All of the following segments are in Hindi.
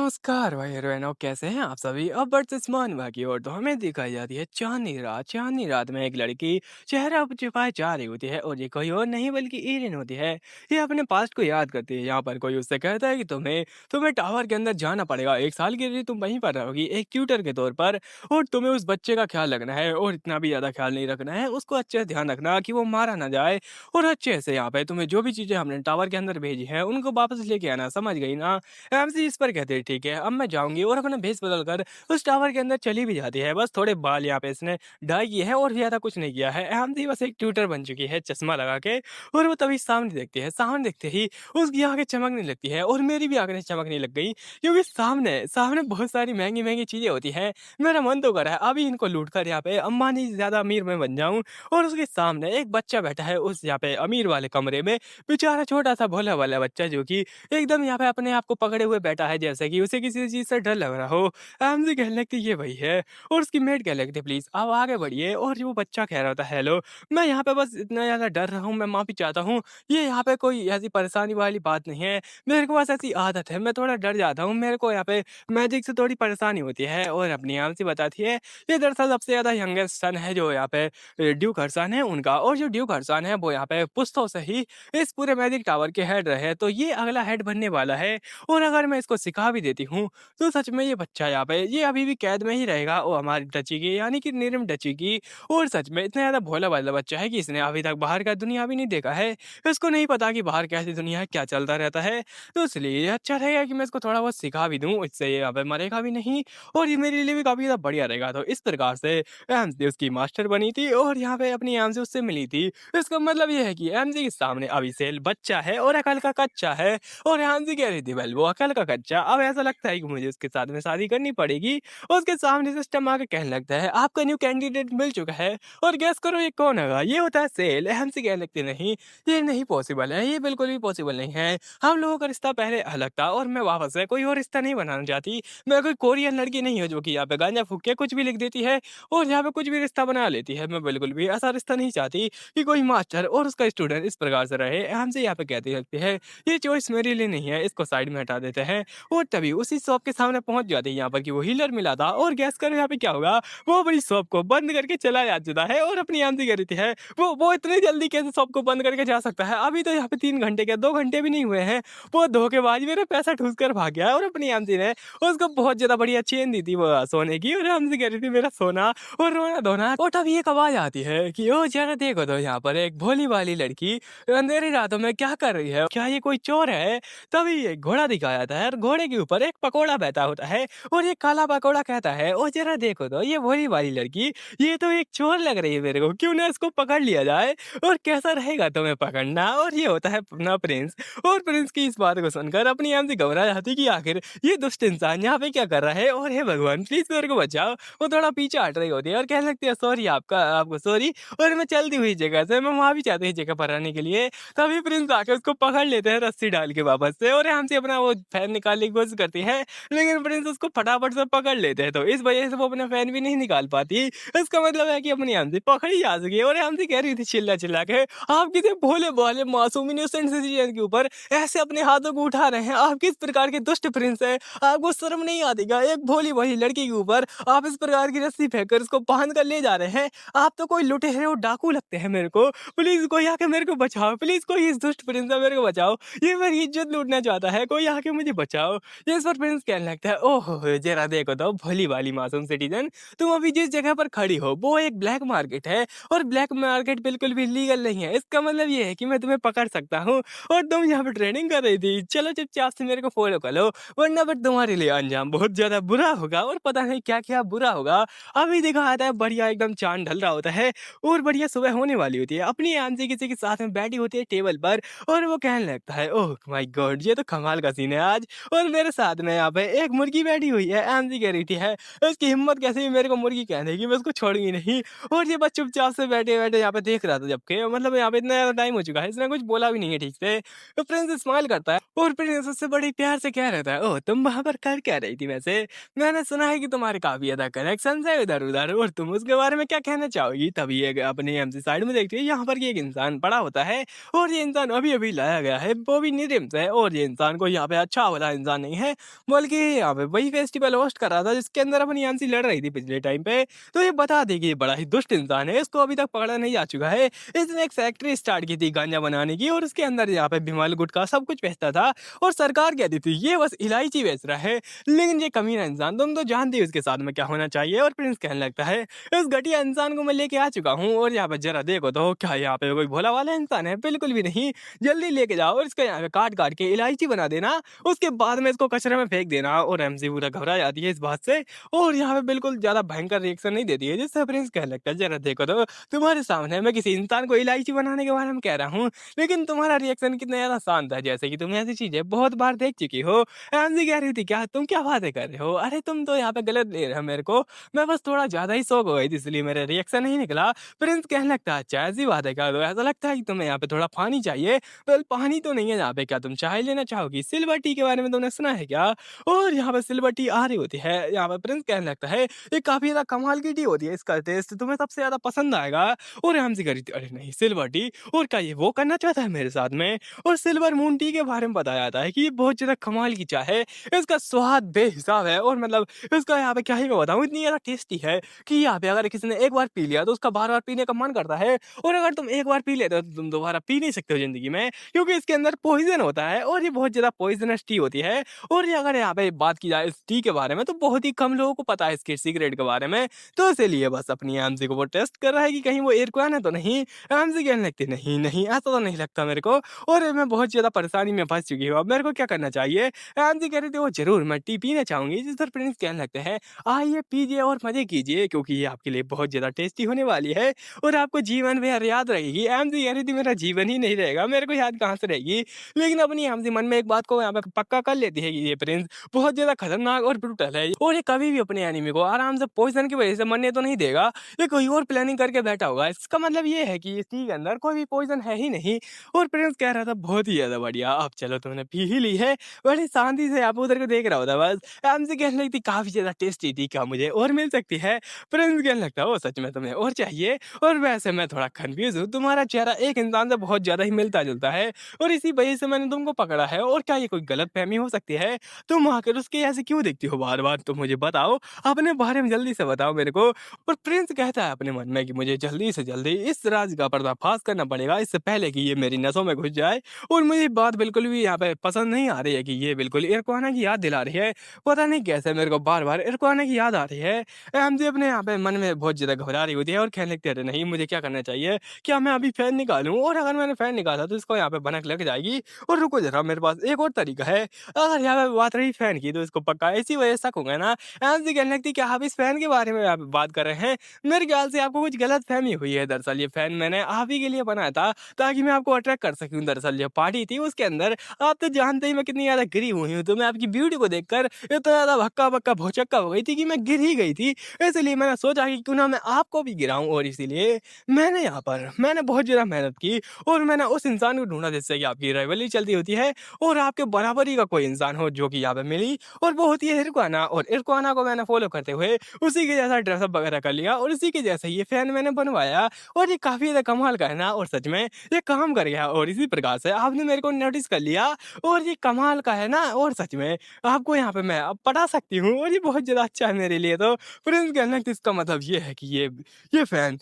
नमस्कार भाई बहनों, कैसे हैं आप सभी। अब वर्तमान की ओर तो हमें दिखाई जाती है चांदनी रात में एक लड़की चेहरा छुपाए जा रही होती है और ये कोई और नहीं बल्कि ईरिन होती है। ये अपने पास्ट को याद करती है। यहाँ पर कोई उससे कहता है कि तुम्हें तुम्हें टावर के अंदर जाना पड़ेगा, 1 साल के लिए तुम वहीं पर रहोगी एक ट्यूटर के तौर पर, और तुम्हें उस बच्चे का ख्याल रखना है और इतना भी ज्यादा ख्याल नहीं रखना है, उसको अच्छे से ध्यान रखना कि वो मारा ना जाए। और अच्छे से यहाँ पे तुम्हें जो भी चीजें हमने टावर के अंदर भेजी है उनको वापस लेके आना, समझ गई ना। एमसी इस पर कहते हैं ठीक है, अब मैं जाऊँगी, और अपना भेष बदल कर उस टावर के अंदर चली भी जाती है। बस थोड़े बाल यहाँ पे इसने डाई किए हैं और ज़्यादा कुछ नहीं किया है। एमसी बस एक ट्यूटर बन चुकी है चश्मा लगा के, और वो तभी सामने देखती है। सामने देखते ही उसकी आँखें चमकने लगती है और मेरी भी आँखें चमकने लग गई, क्योंकि सामने सामने बहुत सारी महँगी-महँगी चीज़ें होती हैं। मेरा मन तो कर रहा है अभी इनको लूट कर यहाँ पे अंबानी से ज़्यादा अमीर मैं बन जाऊँ, और उसके सामने एक बच्चा बैठा है उस यहाँ पे अमीर वाले कमरे में, बेचारा छोटा-सा भोला वाला बच्चा जो कि एकदम यहाँ पे अपने आप को पकड़े हुए बैठा है, जैसे कि उसे किसी चीज़ से डर लग रहा हो। हमसे कहने लगती ये वही है, और उसकी मेड कहने लगती प्लीज़ आप आगे बढ़िए, और जो बच्चा कह रहा होता है हेलो, मैं यहाँ पे बस इतना ज़्यादा डर रहा हूँ, मैं माफ़ी चाहता हूँ। ये यहाँ पे कोई ऐसी परेशानी वाली बात नहीं है, मेरे को बस ऐसी आदत है, मैं थोड़ा डर जाता हूँ, मेरे को यहाँ पे मैजिक से थोड़ी परेशानी होती है। और अपनी आम से बताती है ये दरअसल सबसे ज़्यादा यंगेस्ट सन है जो यहाँ पे ड्यूक हर्षन है उनका, और जो ड्यूक हर्षन है वो यहाँ पे पुश्तों से ही इस पूरे मैजिक टावर के हेड रहे, तो ये अगला हेड बनने वाला है। और अगर मैं इसको सिखा भी देती हूँ, तो सच में ये बच्चा यहाँ पे ये अभी भी कैद में ही रहेगा, वो हमारी डची की यानी कि नीरम डची की। और सच में इतना ज़्यादा भोला-भाला बच्चा है कि इसने अभी तक बाहर का दुनिया भी नहीं देखा है। इसको नहीं पता कि बाहर कैसी दुनिया है, क्या चलता रहता है। तो इसलिए ये अच्छा रहेगा कि मैं इसको थोड़ा बहुत सिखा भी दूँ, इससे ये यहाँ पे मरेगा भी नहीं, और ये मेरे लिए भी काफ़ी ज़्यादा बढ़िया रहेगा। तो इस प्रकार से एम्स उसकी मास्टर बनी थी और यहाँ पे अपनी एम्स उससे मिली थी। इसका मतलब ये है कि एमजे के सामने अभिषेक बच्चा है और अकल का कच्चा है, और एमजे कह रही थी वेल वो अकल का कच्चा। अब ऐसा लगता है कि मुझे उसके साथ में शादी करनी पड़ेगी। उसके सामने सिस्टम आके कहने लगता है आपका न्यू कैंडिडेट मिल चुका है, और गैस करो ये कौन होगा। ये होता है सेल। एमजे कहने लगते नहीं, ये नहीं पॉसिबल है, ये बिल्कुल भी पॉसिबल नहीं है। हम लोगों का रिश्ता पहले अलग था और मैं वापस से कोई और रिश्ता नहीं बनाना चाहती। मैं कोई कोरियन लड़की नहीं हूँ जो कि यहाँ पे गांजा फूक के कुछ भी लिख देती है और यहाँ पे कुछ भी रिश्ता बना लेती है। मैं बिल्कुल भी ऐसा रिश्ता नहीं चाहती कि कोई मास्टर और उसका स्टूडेंट इस प्रकार से रहे। हमसे यहाँ पे कहती लगती है ये चॉइस मेरे लिए नहीं है, इसको साइड में हटा देते हैं। और तभी उसी शॉप के सामने पहुंच जाते हैं यहाँ पर कि वो हीलर मिला था, और गैस करो यहाँ पे क्या होगा, वो अपनी शॉप को बंद करके चला जा चुका है। और अपनी आंटी कह रही है वो इतनी जल्दी कैसे शॉप को बंद करके जा सकता है, अभी तो यहाँ पे 3 घंटे क्या 2 घंटे भी नहीं हुए हैं, वो धोखेबाज मेरा पैसा ठूस कर भाग गया है। और अपनी आंटी ने उसको बहुत ज्यादा बढ़िया चेन दी थी वो सोने की, और हमसे कह रही थी मेरा सोना और रोना धोना। और तभी एक आवाज आती है कि ओ जरा देखो, तो यहाँ पर एक भोली वाली लड़की अंधेरी रातों में क्या कर रही है, क्या ये कोई चोर है। तभी एक घोड़ा दिखाया जाता है और घोड़े के ऊपर एक पकोड़ा बैठा होता है, और ये काला पकोड़ा कहता है ओ जरा देखो, तो ये भोली वाली लड़की ये तो एक चोर लग रही है मेरे को, क्यों ना इसको पकड़ लिया जाए, और कैसा रहेगा तुम्हें पकड़ना। और ये होता है अपना प्रिंस, और प्रिंस की इस बात को सुनकर अपनी आम से घबरा जाती कि आखिर ये दुष्ट इंसान यहाँ पे क्या कर रहा है, और हे भगवान प्लीज मेरे को बचाओ। वो थोड़ा पीछे हट रही होती है और कहने लगती है सॉरी आपको सॉरी, और मैं चलती हुई जगह से मैं वहां भी चाहती हूँ जगह पर आने के लिए। तभी प्रिंस आके उसको पकड़ लेते हैं रस्सी डाल के वापस से, और यहाँ से अपना वो फैन निकालने की कोशिश करती है, लेकिन प्रिंस उसको फटाफट से पकड़ लेते हैं, तो इस वजह से वो अपना फैन भी नहीं निकाल पाती। इसका मतलब है कि अपनी यहाँ से पकड़ी जा सकी। और यहाँ से कह रही थी चिल्ला चिल्ला के आप किसी भोले भाले मासूम इनोसेंट सिटीजन के ऊपर ऐसे अपने हाथों को उठा रहे हैं, आप किस प्रकार के दुष्ट प्रिंस है, आपको शर्म नहीं आती क्या, एक भोली भाली लड़की के ऊपर आप इस प्रकार की रस्सी फेंक कर इसको बांध कर ले जा रहे हैं, आप तो कोई लुटेरे और डाकू लगते हैं मेरे को। प्लीज कोई आके मेरे को बचाओ, प्लीज कोई इस दुष्ट प्रिंस से मेरे को बचाओ, ये मेरी इज्जत लूटना चाहता है, कोई आके मुझे बचाओ। ये इस पर प्रिंस कहने लगता है ओहो जरा देखो तो भोली वाली मासूम सिटीजन, तुम अभी जिस जगह पर खड़ी हो वो एक ब्लैक मार्केट है, और ब्लैक मार्केट बिल्कुल भी लीगल नहीं है। इसका मतलब ये है कि मैं तुम्हें पकड़ सकता हूँ, और तुम यहाँ पे ट्रेनिंग कर रही थी, चलो चुपचाप से मेरे को फॉलो कर लो, वरना बट तुम्हारे लिए अंजाम बहुत ज्यादा बुरा होगा, और पता नहीं क्या क्या बुरा होगा। अभी देखा आता है बढ़िया एकदम चांद ढल रहा होता है और बढ़िया सुबह होने वाली होती है, अपनी आंटी किसी के साथ में बैठी होती है टेबल पर, और वो कहने लगता है ओह माय गॉड ये तो कमाल का सीन है आज, और मेरे साथ में यहाँ पे एक मुर्गी बैठी हुई है। आंटी कह रही थी है उसकी हिम्मत कैसे भी मेरे को मुर्गी कहने की, मैं उसको छोड़ूंगी नहीं। और ये बस चुपचाप से बैठे बैठे यहाँ पे देख रहा था, जबकि मतलब यहाँ पे इतना ज्यादा टाइम हो चुका है इसने कुछ बोला भी नहीं है ठीक से। तो प्रिंस स्माइल करता है और प्रिंस उससे बड़ी प्यार से कह रहता है ओह तुम वहां पर कर क्या रही थी वैसे, मैंने सुना है कि तुम्हारे काफी ज्यादा कनेक्शन है इधर उधर, और तुम उसके बारे में क्या कहना चाहोगी। तभी एक अपनी एमसी साइड में देखती है यहाँ पर कि एक इंसान पड़ा होता है, और ये इंसान अभी अभी लाया गया है, वो भी निरिम से, और ये इंसान को यहाँ पे अच्छा वाला इंसान नहीं है, है, बल्कि यहाँ पे वही फेस्टिवल होस्ट कर रहा था जिसके अंदर अपनी एमसी लड़ रही थी पिछले टाइम पे। तो ये बता दें कि ये बड़ा ही दुष्ट इंसान है, इसको अभी तक पकड़ा नहीं जा चुका है। इसने एक फैक्ट्री स्टार्ट की थी गांजा बनाने की और उसके अंदर यहाँ पे बिमल गुटखा सब कुछ बेचता था और सरकार कहती थी ये बस इलायची बेच रहा है। लेकिन ये कमीना इंसान, तुम तो जानते हो इसके साथ में क्या होना चाहिए। और प्रिंस कहने लगता है इस घटिया इंसान को मैं लेके आ चुका हूँ और यहाँ पे जरा देखो तो क्या यहाँ पे कोई भोला वाला इंसान है, बिल्कुल भी नहीं। जल्दी लेके जाओ और इसका यहाँ पे काट काट के इलायची बना देना, उसके बाद में इसको कचरे में फेंक देना। और एमसी पूरा घबरा जाती है इस बात से और यहाँ पे बिल्कुल ज्यादा भयंकर रिएक्शन नहीं देती है, जिससे प्रिंस कहने लगता है जरा देखो तो तुम्हारे सामने मैं किसी इंसान को इलायची बनाने के बारे में कह रहा हूँ, लेकिन तुम्हारा रिएक्शन कितना ज्यादा शांत है, जैसे कि तुम ऐसी चीजें बहुत बार देख चुकी हो। एमसी कह रही थी क्या तुम क्या बातें कर रहे हो, अरे तुम तो यहाँ पे गलत ले रहे हो मेरे को, मैं बस थोड़ा ज्यादा ही शौक हो गई थी इसलिए मेरा रिएक्शन नहीं निकला। प्रिंस कहने लगता है अच्छा ऐसी बात है क्या, तो ऐसा लगता है कि तुम्हें यहाँ पे थोड़ा पानी चाहिए। वेल पानी तो नहीं है यहाँ पे, क्या तुम चाय लेना चाहोगी, सिल्वर टी के बारे में तुमने सुना है क्या। और यहाँ पे सिल्वर टी आ रही होती है, यहाँ पे प्रिंस कहने लगता है ये काफी ज्यादा कमाल की टी होती है, इसका टेस्ट तुम्हें सबसे ज्यादा पसंद आएगा। और हमसे करी थी अरे नहीं सिल्वर टी, और क्या ये वो करना चाहता है मेरे साथ में। और सिल्वर मून टी के बारे में बताया जाता है कि ये बहुत ज्यादा कमाल की चाय है, इसका स्वाद बेहिसाब है और मतलब इसका यहाँ पे क्या ही मैं बताऊँ, इतनी ज्यादा टेस्टी है कि यहाँ पे अगर किसी ने एक बार पी लिया तो उसका बार बार पीने का मन करता है। और अगर तुम एक बार पी लेते हो तो तुम दोबारा पी नहीं सकते हो जिंदगी में, क्योंकि इसके अंदर पॉइजन होता है और ये बहुत ज्यादा पॉइजनस टी होती है। और ये अगर यहाँ पे बात की जाए इस टी के बारे में तो बहुत ही कम लोगों को पता है इसके सीक्रेट के बारे में। तो इसीलिए बस अपनी एमसी को वो टेस्ट कर रहा है कि कहीं वो एयरक्वान है तो नहीं। एमसी कहने लगती नहीं नहीं ऐसा तो नहीं लगता मेरे को, और मैं बहुत ज्यादा परेशानी में फंस चुकी हूँ, अब मेरे को क्या करना चाहिए। एमसी कह रही थी वो जरूर मैं टी पीना चाहूंगी, जिस पर प्रिंस कहने लगते हैं आइए पीजिए और मजे कीजिए क्योंकि ये आपके लिए बहुत ज्यादा टेस्टी होने वाली है और आपको जीवन भर याद रहेगी। एमसी कह रही थी मेरा जीवन ही नहीं रहेगा, मेरे को याद कहाँ से रहेगी। लेकिन अपनी एमसी मन में एक बात को यहाँ पे पक्का कर लेती है कि ये प्रिंस बहुत ज्यादा खतरनाक और ब्रूटल है और ये कभी भी अपने एनिमी को आराम से पॉइजन की वजह से मरने तो नहीं देगा, ये कोई और प्लानिंग करके बैठा होगा। इसका मतलब ये है कि इस टी के अंदर कोई भी पॉइजन है ही नहीं। और प्रिंस कह रहा था बहुत ही ज्यादा बढ़िया, अब चलो तुमने पी ही ली है। बड़ी शांति से आप उधर को देख रहा होता बस। एमसी कहने लगती काफी ज्यादा टेस्टी थी, क्या मुझे और मिल सकती है। प्रिंस कहने लगता ओ सच में तुम्हें और चाहिए। और वैसे मैं थोड़ा कंफ्यूज हूँ, तुम्हारा चेहरा एक इंसान से बहुत ज्यादा ही मिलता जुलता है और इसी वजह से मैंने तुमको पकड़ा है, और क्या ये कोई गलत फहमी हो सकती है। तुम आकर उसके ऐसे क्यों दिखती हो बार बार, तो मुझे बताओ अपने बारे में जल्दी से बताओ मेरे को। और प्रिंस कहता है अपने मन में कि मुझे जल्दी से जल्दी इस राज का पर्दाफाश करना पड़ेगा इससे पहले कि ये मेरी नसों में घुस जाए। और मुझे बात बिल्कुल भी यहाँ पे पसंद नहीं आ रही है कि ये बिल्कुल इरफाना की याद दिला रही है, पता नहीं कैसे मेरे को बार बार इरफाना की याद आ रही है। एमजे अपने यहाँ पे मन में बहुत ज्यादा घबरा रही होती है और कहने लगती है नहीं मुझे क्या करना चाहिए, क्या मैं अभी फैन निकालूं, और अगर मैंने फैन निकाला तो इसको यहाँ पे भनक लग जाएगी। और रुको जरा मेरे पास एक और तरीका है, अगर यहाँ पे बात रही फैन की तो इसको पक्का इसी वजह से शक होगा ना। एमजे कहने लगती क्या आप इस फैन के बारे में यहाँ पे बात कर रहे हैं, मेरे ख्याल से आपको कुछ गलत फहमी हुई है। दरअसल ये फैन मैंने आप ही के लिए बनाया था ताकि मैं आपको अट्रैक्ट कर सकूं। दरअसल जो पार्टी थी उसके अंदर आप तो जानते ही मैं कितनी ज्यादा गिरी हुई हूँ, तो मैं आपकी ब्यूटी को देखकर इतना ज्यादा भक्का भक्का भौचक्का हो गई थी कि मैं गिर ही गई थी। इसलिए मैंने सोचा कि क्यों ना मैं आपको भी गिराऊं, और इसीलिए मैंने बहुत ज्यादा मेहनत की और मैंने उस इंसान को ढूंढा जिससे कि आपकी राइवलरी चलती होती है और आपके बराबरी का कोई इंसान हो, जो कि यहाँ पे मिली और वो होती है इरकाना। और इरकाना को मैंने फॉलो करते हुए उसी के जैसा ड्रेसअप वगैरह कर लिया और उसी के जैसा ये फैन मैंने बनवाया, और ये काफी ज्यादा कमाल का है ना, और सच में ये काम कर गया। और इसी प्रकार से आपने मेरे को नोटिस कर लिया और ये कमाल का है ना, और सच में आपको यहाँ पे मैं अब पढ़ा सकती हूँ और ये बहुत ज्यादा अच्छा है मेरे लिए। तो प्रिंस कहने लगे, इसका मतलब ये है कि ये फैन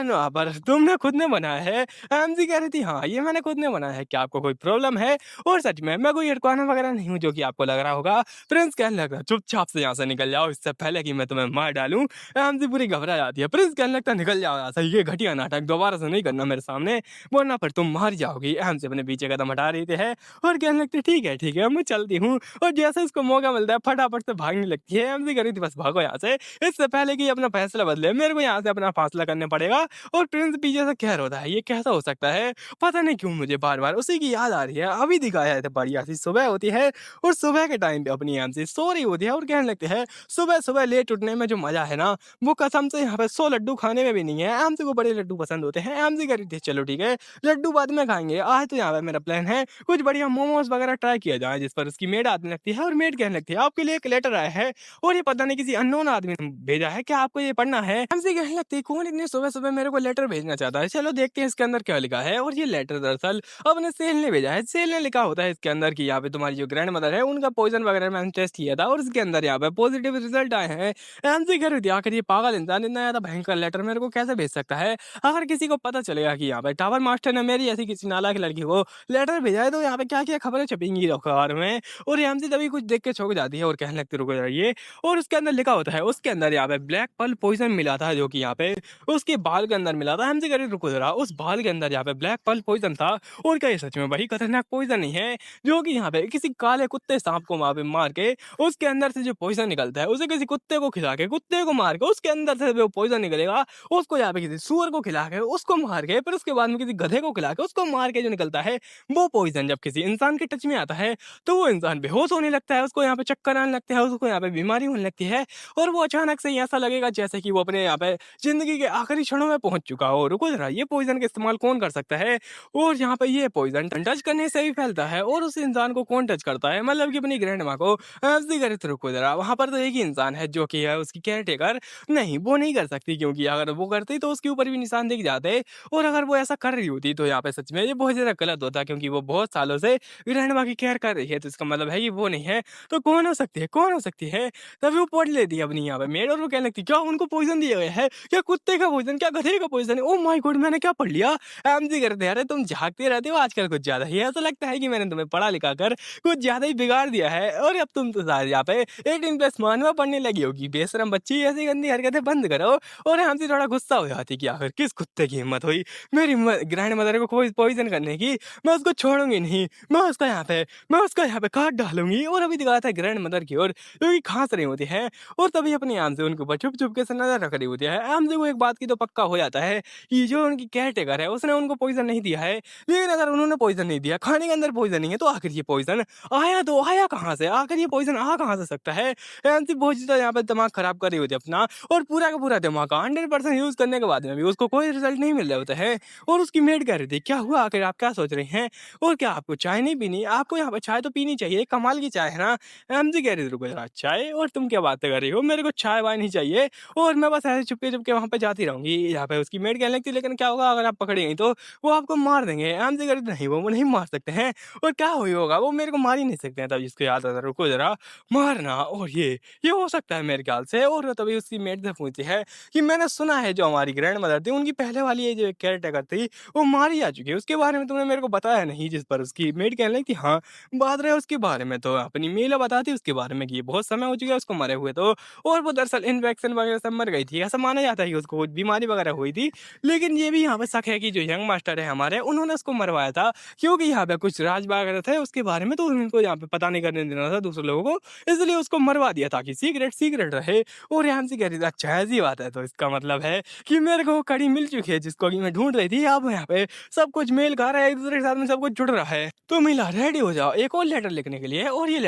वहाँ पर तुमने खुद ने बनाया है। एमजी कह रही थी हाँ ये मैंने खुद ने बनाया है, क्या आपको कोई प्रॉब्लम है। और सच में मैं कोई इरकाना वगैरह नहीं हूँ जो कि आपको लग रहा होगा। प्रिंस कहने लगा चुपचाप से यहाँ से निकल जाओ इससे पहले कि मैं तुम्हें मार डालूं। एमजी पूरी घबरा जाती है। प्रिंस कहने लगता निकल जाओ यहाँ से, ये घटिया नाटक दोबारा से नहीं करना मेरे सामने वरना फिर तुम मार जाओगी। एमजी अपने पीछे कदम हटा रही है और कहने लगती ठीक है मैं चलती हूँ। और जैसे उसको मौका मिलता है फटाफट से भागने लगती है। एमजी कह रही थी बस भागो यहाँ से, इससे पहले कि अपना फैसला बदले मेरे को यहाँ से अपना फासला करने पड़ेगा। और प्रिंस पीछे से कह रहा है ये कैसा हो सकता है, पता नहीं क्यों मुझे बार बार उसी की याद आ रही है। अभी दिखाया है बढ़िया सी सुबह होती है और सुबह के टाइम पे अपनी एमसी सो रही होती है और कहने लगते हैं सुबह सुबह लेट उठने में जो मजा है ना वो कसम से यहाँ पे 100 लड्डू खाने में भी नहीं है। एमसी को बड़े लड्डू पसंद होते हैं। एमसी कह रही थी चलो ठीक है लड्डू बाद में खाएंगे, आज तो यहाँ पे मेरा प्लान है कुछ बढ़िया मोमोज वगैरह ट्राई किया जाए। जिस पर उसकी मेड आने लगती है और मेड कहने लगती है आपके लिए एक लेटर आया है और ये पता नहीं किसी अननोन आदमी ने भेजा है, क्या आपको ये पढ़ना है। एमसी कहने लगती है कौन इतने सुबह-सुबह मेरे को लेटर भेजना चाहता है। चलो देखते हैं इसके अंदर क्या लिखा है और ये लेटर दरअसल अपने सेल ने भेजा है। सेल ने लिखा होता है इसके अंदर कि यहाँ पे तुम्हारी जो ग्रैंडमदर है उनका पॉइज़न वगैरह मैंने टेस्ट किया था और उसके अंदर यहाँ पे पॉजिटिव रिज़ल्ट आए हैं। एमसी कह रही थी आखिर ये पागल इंसान इतना ज़्यादा भयंकर लेटर मेरे को कैसे भेज सकता है? अगर किसी को पता चलेगा कि यहाँ पे टावर मास्टर ने मेरी ऐसी किसी नालायक लड़की को लेटर भेजा है तो यहाँ पे क्या-क्या खबरें छपेंगी अखबार में और एमसी तभी कुछ देख के चौंक जाती है और कहने लगती है रुको ज़रा ये और उसके अंदर लिखा होता है उसके अंदर यहाँ पे ब्लैक पर्ल पॉइज़न मिला था जो कि यहाँ पे उसके बाल के अंदर मिला था। एमसी कह रही रुको ज़रा उस बाल के अंदर यहाँ पे ब्लैक पर्ल पॉइज़न था और क्या ये सच में वही खतरनाक पॉइज़न नहीं है जो कि यहाँ पे किसी काले कुत्ते सांप को वहाँ पे मार के उसके अंदर से जो पॉइज़न निकलता है उसे किसी कुत्ते को खिला के कुत्ते को मार के उसके अंदर से जो पॉइज़न निकलेगा उसको यहाँ पे किसी सूअर को खिला के उसको मार के फिर उसके बाद में किसी गधे को खिला के उसको मार के जो निकलता है वो पॉइज़न जब किसी इंसान के टच में आता है तो वो इंसान बेहोश होने लगता है, उसको यहाँ पे चक्कर आने लगते हैं, उसको यहाँ पे बीमारी होने लगती है और वो अचानक से ही ऐसा लगेगा जैसे कि वो अपने यहाँ पे ज़िंदगी के आखिरी क्षणों में पहुँच चुका हो। रुको ज़रा ये पॉइज़न का इस्तेमाल कौन कर सकता है? और यहाँ पे ये पॉइज़न टच करने से ही फैलता है और उस इंसान को कौन टच करता है? मतलब कि अपनी ग्रैंड माँ को ऐसे करे तो रुको ज़रा वहाँ पर तो एक ही इंसान है जो कि है उसकी केयरटेकर। नहीं, वो नहीं कर सकती क्योंकि अगर वो करती तो उसके ऊपर भी निशान दिख जाते और अगर वो ऐसा कर रही होती तो यहाँ पे सच में ये बहुत ज़्यादा गलत होता क्योंकि वो बहुत सालों से ग्रैंडमा की केयर कर रही है, तो इसका मतलब है कि वो नहीं है, तो कौन हो सकती है? कौन हो सकती है? तभी वो पढ़ लेती है अपनी यहाँ पे मेड और वो कहने लगती है, "क्या उनको पॉइज़न दिया गया है? क्या कुत्ते का पॉइज़न? क्या गधे का पॉइज़न है? Oh my God! मैंने क्या पढ़ लिया?" एमजी करते हैं, "अरे तुम झाँकते रहते हो आजकल कुछ ज़्यादा ही, ऐसा लगता है कि मैंने तुम्हें पढ़ा-लिखा कर कुछ ज़्यादा ही बिगाड़ दिया है और अब तुम तो शायद यहाँ पे 18+ मानवा पढ़ने लगी होगी। बेशरम बच्ची, ऐसी गंदी हरकतें बंद करो।" और एमजी थोड़ा गुस्सा हो जाती है कि आखिर किस कुत्ते की हिम्मत हुई मेरी ग्रैंड मदर को कोई पॉइज़न करने की? मैं उसको छोड़ूँगी नहीं। मैं उसका यहाँ पे काट डालूँगी और अभी दिखाता है ग्रैंड मदर की ओर जो कि खाँस रही होती हैं और तभी अपनी आम से उनके ऊपर छुप-छुप से नज़र रख रही होती है। आम से को एक बात की तो पक्का हो जाता है कि जो उनकी केयरटेकर है उसने उनको पॉइज़न नहीं दिया है। लेकिन अगर उन्होंने पॉइज़न नहीं दिया, खाने के अंदर पॉइज़न नहीं है तो आखिर ये पॉइज़न आया तो आया कहाँ से? आखिर ये पॉइज़न आ कहाँ से सकता है? एमसी बहुत ज़्यादा यहाँ पे दिमाग खराब कर रही होती है अपना और पूरा का पूरा दिमाग 100% यूज़ करने के बाद में भी उसको कोई रिज़ल्ट नहीं मिल रहे होते हैं और उसकी मेड कह रही थी, "क्या हुआ आखिर आप क्या सोच रही हैं? और क्या आपको चाय नहीं पीनी? आपको यहाँ पे चाय तो पीनी चाहिए, कमाल की चाय है ना?" एमजी कह रही थी, "रुको ज़रा चाय और तुम क्या बातें कर रही हो? मेरे को चाय-वाय नहीं चाहिए और मैं बस ऐसे चुपके-चुपके वहाँ पे जाती रहूँगी।" यहाँ पे उसकी मेड कहने लगती, "लेकिन क्या होगा अगर आप पकड़ी गई तो? वो आपको मार देंगे।" एमजी कह रही थी, "नहीं, वो नहीं मार सकते हैं और क्या हुई होगा? वो मेरे को मार ही नहीं सकते हैं।" तभी उसको याद आता है, "रुको ज़रा, मारना और ये हो सकता है मेरे ख्याल से।" और तभी उसकी मेड से पूछती है कि, "मैंने सुना है जो हमारी ग्रैंड मदर थी, उनकी पहले वाली ये जो केयरटेकर थी, वो मारी जा चुकी है। उसके बारे में तुमने मेरे को बताया नहीं।" जिस पर उसकी मेड कहने लगी, "हाँ, बात रहे उसके बारे में तो अपनी मेल बताती उसके बारे में कि ये बहुत समय हो चुका है उसको मरे हुए तो और वो दरअसल इन्फेक्शन वगैरह से मर गई थी। ऐसा माना जाता है कि उसको कुछ बीमारी वगैरह हुई थी। लेकिन ये भी यहाँ पे शक है कि जो यंग मास्टर है हमारे, उन्होंने उसको मरवाया था क्योंकि यहाँ पे कुछ राज वगैरह थे उसके बारे में तो उनको यहाँ पे पता नहीं करने देना था दूसरे लोगों को, इसलिए उसको मरवा दिया ताकि सीक्रेट सीक्रेट रहे।" और यहाँ से कह रही थी, "अच्छा ऐसी बात है तो इसका मतलब है कि मेरे को वो कड़ी मिल चुकी है जिसको कि मैं ढूँढ रही थी। अब यहाँ पे सब कुछ मेल खा रहा है, एक-दूसरे के साथ में सब कुछ जुड़ रहा है। तो मिला रेडी हो जाओ एक और लेटर लिखने के लिए और ये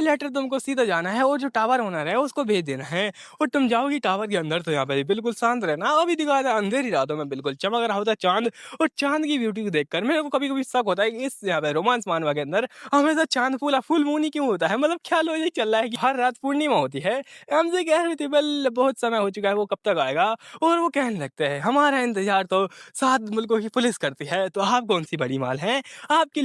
लेटर तुमको सीधा जाना है और जो टावर ओनर है उसको भेज देना है और तुम जाओगी टावर के अंदर तो यहाँ पे बिल्कुल शांत रहना। अभी दिखा था अंधेरी रातों में बिल्कुल चमक रहा होता है चाँद और चाँद की ब्यूटी को देखकर मेरे को कभी-कभी शक होता है कि इस यहाँ पे रोमांस मानवा के अंदर हमेशा चाँद पूरा फुल मून ही क्यों होता है? मतलब क्या लॉजिक चल रहा है कि हर रात पूर्णिमा होती है। एमजे कह रही थी वेल बहुत समय हो चुका है वो कब तक आएगा? और वो कहने लगते हैं हमारा इंतज़ार तो 7 मुल्कों की पुलिस करती है, तो आप कौन-सी बड़ी माल हैं? आपके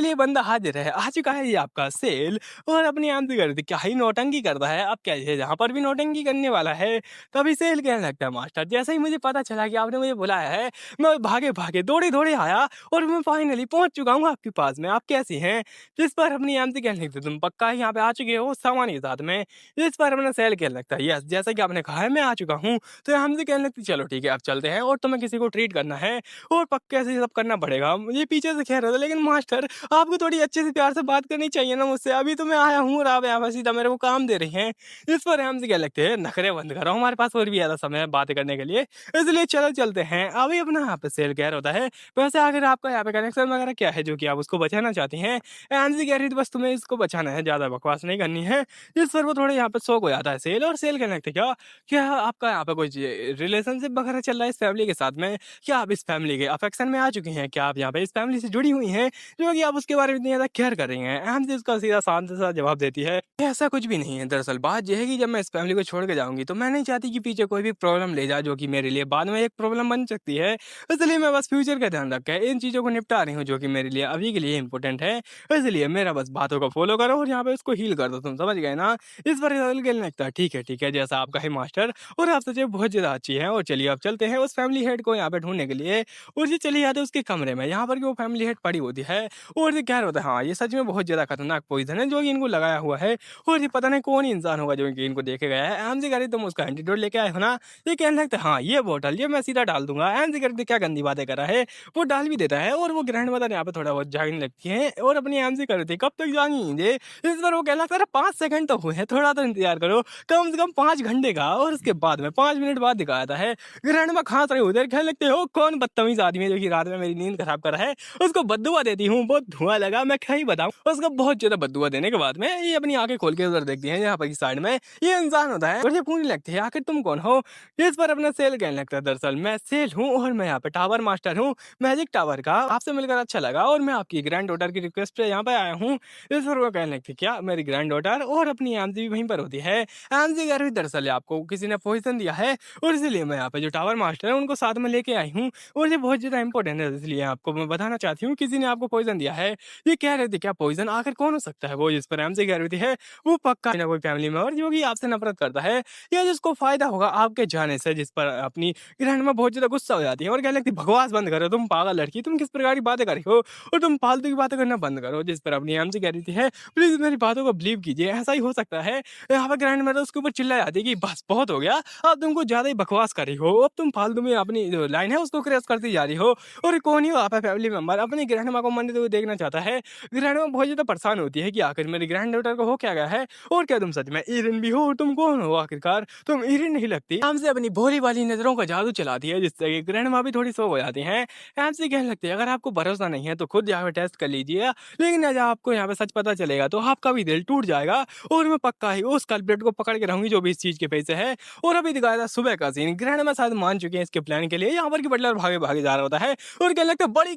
लिए बंदा हाज़िर है। आ चुका है ये आपका सेल और अपनी आंटी कर रही थी, क्या ही नौटंकी करता है, अब क्या ये यहाँ पर भी नौटंकी करने वाला है? तभी सेल कहने लगता है मास्टर जैसे ही मुझे पता चला कि आपने मुझे बुलाया है, मैं भागे-भागे, दौड़े-दौड़े आया और मैं फाइनली पहुँच चुका हूँ आपके पास में, आप कैसी हैं? जिस पर अपनी आंटी कहने लगती तुम पक्का यहाँ पे आ चुके हो सामान के साथ में? जिस पर अपना सेल कहने लगता है यस, जैसा कि आपने कहा है मैं आ चुका हूँ। तो आंटी कहने लगती चलो ठीक है अब चलते हैं और तुम्हें किसी को ट्रीट करना है और पक्के से सब करना पड़ेगा। ये पीछे से कह रहा था लेकिन मास्टर आपको थोड़ी अच्छे से प्यार से बात करनी चाहिए ना मुझसे, अभी तो मैं आया हूँ और आप यहाँ पे सीधा मेरे को काम दे रही हैं। इस पर हमसे क्या लगते हैं नखरे बंद करो, हमारे पास और भी ज़्यादा समय है बातें करने के लिए, इसलिए चलो चलते हैं। अभी अपना यहाँ पे सेल कह रहा होता है, वैसे आखिर आपका यहाँ पे कनेक्शन वगैरह क्या है जो कि आप उसको बचाना चाहती हैं? एनजी कह रही थी बस तुम्हें इसको बचाना है, ज़्यादा बकवास नहीं करनी है। जिस पर वो थोड़े यहाँ पे शॉक हो जाता है सेल और सेल कहने लगते हैं क्या क्या आपका यहाँ पे कुछ रिलेशनशिप वगैरह चल रहा है इस फैमिली के साथ में? क्या आप इस फैमिली के अफेक्शन में आ चुकी हैं? क्या आप यहाँ पे इस फैमिली से जुड़ी हुई हैं? जो कि आप उसके बारे में इतनी ज़्यादा केयर कर रही हैं। अहम से उसका सीधा शांत सा जवाब देती है, ऐसा कुछ भी नहीं है। दरअसल बात ये है कि जब मैं इस फैमिली को छोड़ के जाऊँगी तो मैं नहीं चाहती कि पीछे कोई भी प्रॉब्लम ले जाए, जो कि मेरे लिए बाद में एक प्रॉब्लम बन सकती है। इसलिए मैं बस फ्यूचर का ध्यान रख के इन चीज़ों को निपटा रही हूँ, जो कि मेरे लिए अभी के लिए इम्पोर्टेंट है। इसलिए मेरा बस बातों को फ़ॉलो करो और यहाँ पे उसको हील कर दो, तुम समझ गए ना? इस पर इज़राइल कहने लगता है, ठीक है, जैसा आपका है मास्टर, और आप सच में बहुत ज़्यादा अच्छी हैं, और चलिए अब चलते हैं उस फैमिली हेड को यहाँ पे ढूँढने के लिए। और ये चले जाते हैं उसके कमरे में, यहाँ पर कि वो फैमिली हेड पड़ी होती है, और ये कह रहा होता है, हाँ, ये सच में बहुत ज़्यादा खतरनाक पॉइज़न है जो कि इनको लगाया हुआ है, और ये पता नहीं कौन इंसान होगा जो कि इनको देखे गया है। एमजे कह रही, तुम उसका एंटीडोट लेके आए हो ना? ये कहने लगता है, हाँ, ये बोतल ये मैं सीधा डाल दूँगा। एमजे कह रही थी, क्या गंदी बातें कर रहा है? वो डाल भी देता है, और वो ग्रैंडमदर यहाँ पे थोड़ा बहुत जागने लगती हैं, और अपनी एमजे कर रही थी, कब तक जागेंगे? इस पर वो कहने लगता है, अरे 5 सेकंड तो हुए हैं, थोड़ा तो इंतज़ार करो, कम से कम 5 घंटे का। और उसके बाद में 5 मिनट बाद दिखाया जाता है, ग्रैंडमा खास रही होती है, कहने लगते हो, कौन बदतमीज़ आदमी है जो कि रात में मेरी नींद खराब कर रहा है? उसको बददुआ देती हूँ, बहुत धुआँ लगा, मैं क्या ही बताऊँ। उसको बहुत ज़्यादा बददुआ देने के बाद में ये अपनी आँखें खोल के उधर देखती है, यहाँ पर की साइड में ये इंसान होता है, और ये पूछने लगती है, आखिर तुम कौन हो? इस पर अपना सेल कहने लगता है, दरअसल मैं सेल हूँ, और मैं यहाँ पे टावर मास्टर हूँ, मैजिक टावर का। आपसे मिलकर अच्छा लगा, और मैं आपकी ग्रैंड डॉटर की रिक्वेस्ट पे यहाँ पे आया हूँ। इस पर वो कहने लगती है, क्या मेरी ग्रैंड डॉटर? और अपनी एमजी भी वहीं पर होती है। एमजी कह रही है, दरअसल आपको किसी ने पॉइज़न दिया है, और इसीलिए मैं यहाँ पे जो टावर मास्टर है उनको साथ में लेके आई हूँ, और ये बहुत ज़्यादा इंपॉर्टेंट है, इसलिए आपको मैं बताना चाहती हूँ, किसी ने आपको पॉइज़न दिया है। ये कह रहे थे, क्या पॉइज़न? आखिर कौन हो सकता है वो? जिस पर एमजे कह रही थी है, वो पक्का ना कोई फैमिली मेंबर जो कि आपसे नफ़रत करता है, या जिसको फ़ायदा होगा आपके जाने से, जिस पर अपनी ग्रैंडमा बहुत ज़्यादा गुस्सा हो जाती है, और कहने लगती है, बकवास बंद करो तुम पागल लड़की, तुम किस प्रकार की बातें कर रही हो, और तुम फालतू की बातें करना बंद करो। जिस पर अपनी एमजे कह रही थी है, प्लीज़ मेरी बातों को बिलीव कीजिए, ऐसा ही हो सकता है। यहाँ पे ग्रैंड मदर उसके ऊपर चिल्ला जाती है कि बस बहुत हो गया, अब तुम कुछ ज़्यादा ही बकवास कर रही हो, अब तुम फालतू में अपनी जो लाइन है उसको क्रॉस करती जा रही हो, और कौन ही हो आप है फैमिली मेंबर अपनी ग्रैंडमा को मरते हुए देखना चाहता है। ग्रैंडमा बहुत ज़्यादा परेशान होती है कि आखिर मेरी ग्रैंड डॉटर को हो क्या गया है, और क्या तुम सच में ईरिन भी हो, और तुम कौन हो आखिरकार? तुम ईरिन नहीं लगती। हमसे अपनी भोली वाली नज़रों का जादू चलाती है, जिससे कि ग्रैंडमा भी थोड़ी सो हो जाती हैं। हमसे कहने लगती है, अगर आपको भरोसा नहीं है तो खुद यहाँ पे टेस्ट कर लीजिए, लेकिन जब आपको यहाँ पे सच पता चलेगा तो आपका भी दिल टूट जाएगा, और मैं पक्का ही उस कल्प्रिट को पकड़ के रहूंगी जो भी इस चीज़ के पीछे है। और अभी दिखाया था सुबह का सीन, ग्रैंडमा शायद मान चुके हैं इसके प्लान के लिए, यहाँ पर की बटलर भागे भागे जा रहा होता है, और कहने लगता है, बड़ी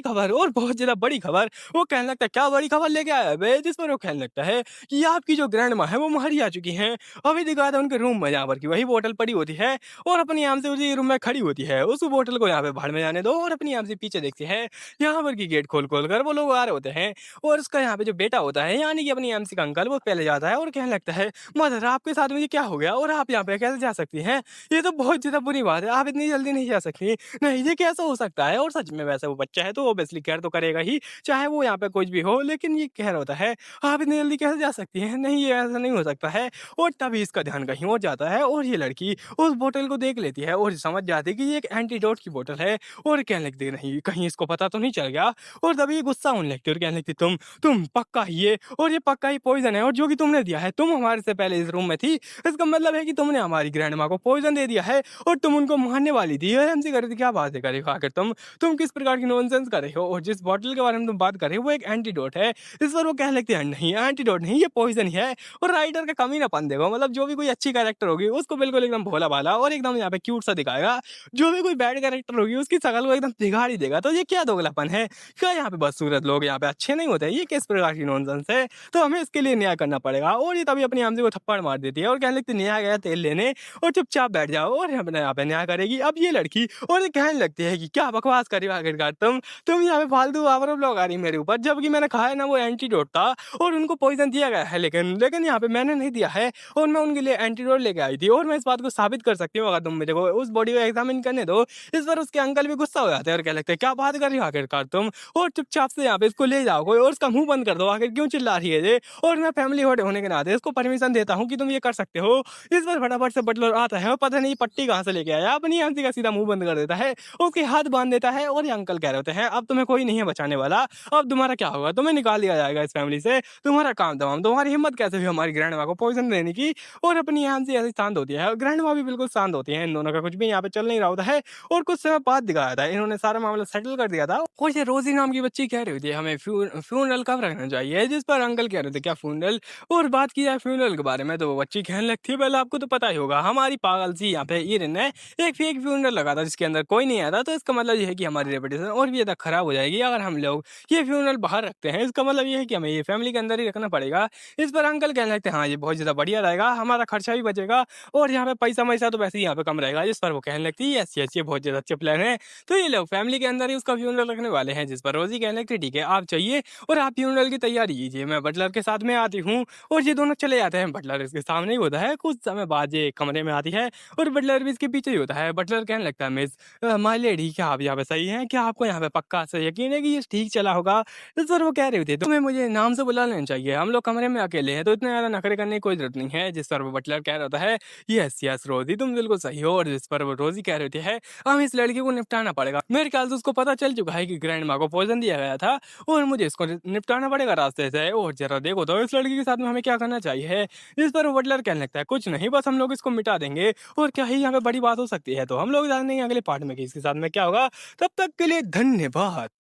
खबर, और बहुत ज़्यादा बड़ी खबर। वो कहने लगता है, क्या बड़ी खबर लेके आया है बे? जिस पर वो कहने लगता है कि आपकी जो ग्रैंडमा है वो मारी जा चुकी हैं। अभी दिखाया था उनके रूम में, जहाँ पर की वही बोतल पड़ी होती है, और अपनी आम से उसी रूम में खड़ी होती है। उस बोतल को यहाँ पे भाड़ में जाने दो, और अपनी आम से पीछे देखती है, यहाँ पर की गेट खोल खोल कर वो लोग आ रहे होते हैं, और उसका यहाँ पे जो बेटा होता है, यानी कि अपनी एमसी का अंकल, वो पहले जाता है और कहने लगता है, मदर आपके साथ में ये क्या हो गया, और आप यहाँ पे कैसे जा सकती हैं? ये तो बहुत ज़्यादा बुरी बात है, आप इतनी जल्दी नहीं जा सकती। नहीं, ये कैसे हो सकता है? और सच में वैसे वो बच्चा है तो ऑब्वियसली केयर तो करेगा ही, चाहे वो यहाँ पे कुछ भी हो, लेकिन ये कह रहा होता है, आप इतनी जल्दी कैसे जा सकती हैं? नहीं, ये ऐसा नहीं हो सकता है। और तभी इसका ध्यान कहीं और जाता है, और ये लड़की उस बोतल को देख लेती है, और समझ जाती है कि ये एक एंटीडोट की बोतल है, और कहने लगती है, नहीं, कहीं इसको पता तो नहीं चल गया? और तभी ये गुस्सा होने लगती है, और कहने लगती है, तुम पक्का ही ये, और ये पक्का ही पॉइज़न है, और जो कि तुमने दिया है, तुम हमारे से पहले इस रूम में थी, इसका मतलब है कि तुमने हमारी ग्रैंडमा को पॉइज़न दे दिया है, और तुम उनको मारने वाली थी। और हमसे कह रही थी, क्या बातें कर रही हो आखिर तुम किस प्रकार की नॉनसेंस कर रही हो, और जिस बॉटल के बारे में तुम बात कर रही हो वो एक एंटीडोट है। इस पर वो कहने लगते हैं, नहीं, एंटीडोट नहीं, ये पॉइज़न ही है। और राइटर का कमीनापन देखो, मतलब जो भी कोई अच्छी कैरेक्टर होगी उसको बिल्कुल एकदम भोला-भाला और एकदम यहाँ पे क्यूट सा दिखाएगा। जो भी कोई बैड कैरेक्टर होगी उसकी शकल को एकदम बिगाड़ ही देगा। तो ये क्या दोगलापन है? क्या यहाँ पे बदसूरत लोग यहाँ पे अच्छे नहीं होते? ये किस प्रकार की नॉनसेंस है? तो हमें इसके लिए न्याय करना पड़ेगा। और ये तभी अपनी आमज़ी को थप्पड़ मार देती है, और कहने लगती है, न्याय गया तेल लेने, और चुपचाप बैठ जाओ, और यहाँ पे न्याय करेगी अब ये लड़की। और ये कहने लगती है कि क्या बकवास कर रही हो आखिरकार तुम यहाँ पे फालतू आवर ब्लॉग आ रही है मेरे ऊपर, जबकि मैंने कहा है ना वो एंटीडोट था, और उनको पॉइज़न दिया गया है, लेकिन लेकिन यहाँ पे मैंने नहीं दिया है, और मैं उनके लिए एंटीडोट लेके आई थी, और मैं इस बात को साबित कर सकती हूँ, अगर तुम मेरे को उस बॉडी को एग्जामिन करने दो। इस पर उसके अंकल भी गुस्सा हो जाते हैं, और कहने लगते हैं, क्या बात कर रही हो आखिरकार और चुपचाप से यहाँ पे इसको ले जाओ कोई, और उसका मुंह बंद कर दो, आखिर क्यों चिल्ला रही है ये? और मैं फैमिली होने के नाते इसको परमिशन देता हूँ कि तुम ये कर सकते हो। इस पर फटाफट से बटलर आता है, और पता नहीं पट्टी कहाँ से लेके आया, अपनी आंटी का सीधा मुंह बंद कर देता है, उसके हाथ बांध देता है, और ये अंकल कह रहे होते हैं, अब तुम्हें कोई नहीं है बचाने वाला, अब तुम्हारा क्या होगा, तुम्हें निकाल दिया जाएगा इस फैमिली से, तुम्हारा काम तमाम। तुम्हारी हिम्मत कैसे हुई हमारी ग्रैंडमा को पॉइजन देने की? और अपनी आंटी ऐसी शांत होती है, और ग्रैंडमा भी बिल्कुल शांत होती है, इन दोनों का कुछ भी यहाँ पे चल नहीं रहा होता है। और कुछ समय बाद दिखाया था, इन्होंने सारा मामला सेटल कर दिया था, और ये रोजी नाम की बच्ची कह रही थी, हमें फ्यूनरल कब रखना चाहिए, जिस पर अंकल कह रहे थे, क्या फ्यूनरल? और बात की जाए फ्यूनरल के बारे में, तो वो बच्ची कहने लगती है, पहले आपको तो पता ही होगा, हमारी पागल सी यहाँ पे ईरिन ने एक फेक फ्यूनरल लगा था जिसके अंदर कोई नहीं आया था, तो इसका मतलब ये है कि हमारी रेपुटेशन और भी ज़्यादा खराब हो जाएगी अगर हम लोग ये फ्यूनरल बाहर रखते हैं। इसका मतलब ये है कि हमें ये फैमिली के अंदर ही रखना पड़ेगा। इस पर अंकल कहने लगते हैं, हाँ, ये बहुत ज़्यादा बढ़िया रहेगा, हमारा खर्चा भी बचेगा, और यहाँ पे पैसा पैसा तो वैसे ही यहाँ पे कम रहेगा, जिस पर वो कहने लगती है, "यस, यस, ये बहुत ज़्यादा अच्छे प्लान है।" तो ये लोग फैमिली के अंदर ही उसका फ्यूनरल रखने वाले हैं, जिस पर रोज़ी कहने लगती है, "ठीक है, आप जाइए और आप फ्यूनरल की तैयारी कीजिए, मैं बटलर के साथ में आती हूँ।" और ये दोनों चले जाते हैं, बटलर इसके सामने ही होता है, कुछ समय बाद ये कमरे में आती है और बटलर भी इसके पीछे ही होता है। बटलर कहने लगता है, "मिस माय लेडी, क्या आप यहाँ पे सही हैं? क्या आपको यहाँ पे पक्का से यकीन है कि ये ठीक चला होगा?" तो सर वो कह रहे थे, "तुम्हें मुझे नाम से बुला लेना चाहिए, हम लोग कमरे में अकेले हैं, तो इतने ज़्यादा नखरे करने की कोई ज़रूरत नहीं है।" जिस पर वो बटलर कह रहा होता है, "यस, यस रोज़ी, तुम बिल्कुल सही हो।" और जिस पर वो रोज़ी कह रही होती है, "हमें इस लड़की को निपटाना पड़ेगा। मेरे ख्याल से उसको पता चल चुका है कि ग्रैंड माँ को पॉइज़न दिया गया था और मुझे इसको निपटाना पड़ेगा रास्ते से। और ज़रा देखो तो इस लड़की के साथ में हमें क्या करना चाहिए?" जिस पर वो बटलर कहने लगता है, "कुछ नहीं, बस हम लोग इसको मिटा देंगे और क्या ही यहाँ पे बड़ी बात हो सकती है।" तो हम लोग जानेंगे अगले पार्ट में कि इसके साथ में क्या होगा। तब तक के लिए धन्यवाद।